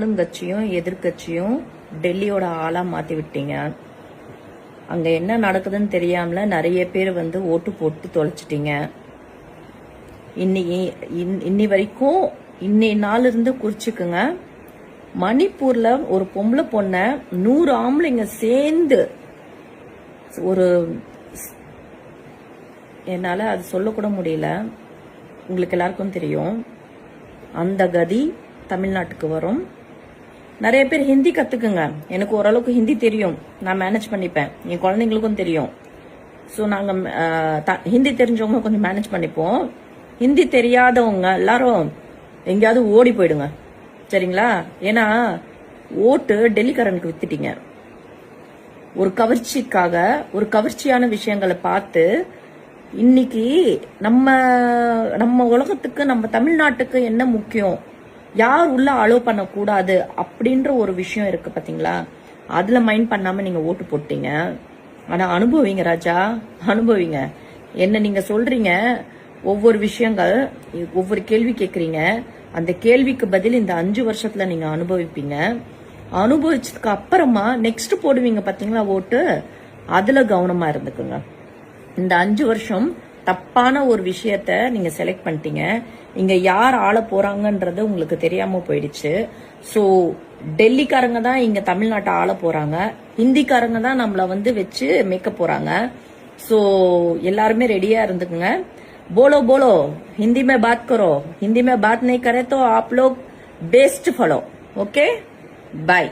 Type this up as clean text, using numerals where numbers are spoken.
ஆளுங்கட்சியும் எதிர்கட்சியும் டெல்லியோட ஆளா மாத்தி விட்டீங்க. அங்க என்ன நடக்குதுன்னு தெரியாமல நிறைய பேர் ஓட்டு போட்டு தொலைச்சிட்டீங்க. இன்னி வரைக்கும் இன்னை நாள் இருந்து குறிச்சுக்குங்க. மணிப்பூர்ல ஒரு பொம்பளை பொண்ண 100 ஆம்பளைங்க சேர்ந்து ஒரு என்னால அது சொல்லக்கூட முடியல, உங்களுக்கு எல்லாருக்கும் தெரியும். அந்த கதி தமிழ்நாட்டுக்கு வரும். நிறைய பேர் ஹிந்தி கத்துக்குங்க. எனக்கு ஓரளவுக்கு ஹிந்தி தெரியும், நான் மேனேஜ் பண்ணிப்பேன். என் குழந்தைங்களுக்கும் தெரியும். ஸோ நாங்க ஹிந்தி தெரிஞ்சவங்க கொஞ்சம் மேனேஜ் பண்ணிப்போம். ஹிந்தி தெரியாதவங்க எல்லாரும் எங்கேயாவது ஓடி போயிடுங்க, சரிங்களா? ஏன்னா ஓட்டு டெல்லிக்காரனுக்கு வித்துட்டீங்க. ஒரு கவர்ச்சிக்காக ஒரு கவர்ச்சியான விஷயங்களை பார்த்து இன்னைக்கு நம்ம உலகத்துக்கு நம்ம தமிழ்நாட்டுக்கு என்ன முக்கியம், யார் உள்ள அலோவ் பண்ணக்கூடாது அப்படின்ற ஒரு விஷயம் இருக்கு பாத்தீங்களா? அதுல மைண்ட் பண்ணாம நீங்க ஓட்டு போட்டீங்க. ஆனா அனுபவிங்க ராஜா, அனுபவிங்க. என்ன நீங்க சொல்றீங்க, ஒவ்வொரு விஷயங்கள், ஒவ்வொரு கேள்வி கேக்குறீங்க. அந்த கேள்விக்கு பதில் இந்த 5 வருஷத்துல நீங்க அனுபவிப்பீங்க. அனுபவிச்சதுக்கு அப்புறமா நெக்ஸ்ட் போடுவீங்க பாத்தீங்களா ஓட்டு, அதுல கவனமா இருந்துக்குங்க. இந்த 5 வருஷம் தப்பான ஒரு விஷயத்த நீங்க செலக்ட் பண்ணிட்டீங்க. இங்க யார் ஆள போறாங்கன்றது உங்களுக்கு தெரியாம போயிடுச்சு. சோ டெல்லிக்காரங்க தான் இங்க தமிழ்நாட்டை ஆள போறாங்க, ஹிந்திக்காரங்க தான் நம்மள வச்சு மேய்க்க போறாங்க. சோ எல்லாருமே ரெடியா இருந்துக்குங்க. बोलो बोलो, हिंदी में बात करो, हिंदी में बात नहीं करे तो आप लोग बेस्ट फॉलो. Okay, bye.